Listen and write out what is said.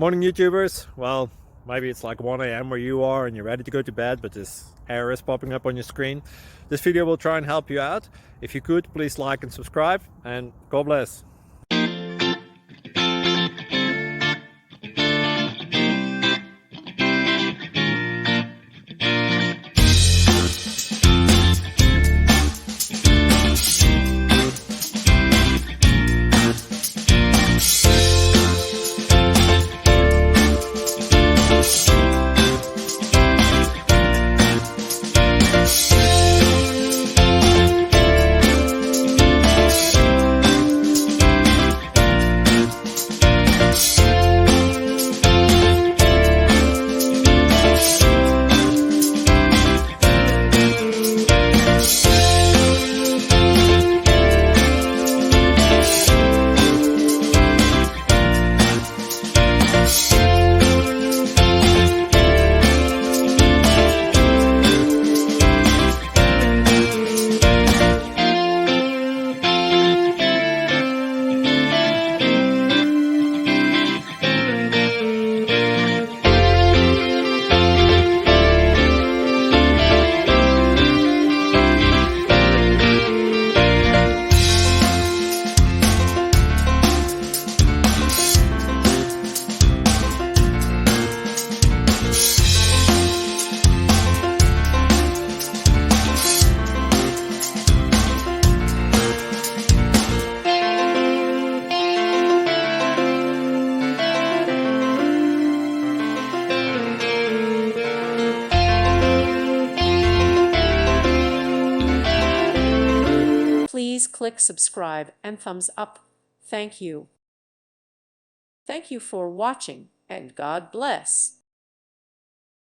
Morning YouTubers. Well, maybe it's like 1 a.m. where you are and you're ready to go to bed, but this error is popping up on your screen. This video will try and help you out. If you could, please like and subscribe, and God bless. Please click subscribe and thumbs up. Thank you. Thank you for watching, and God bless.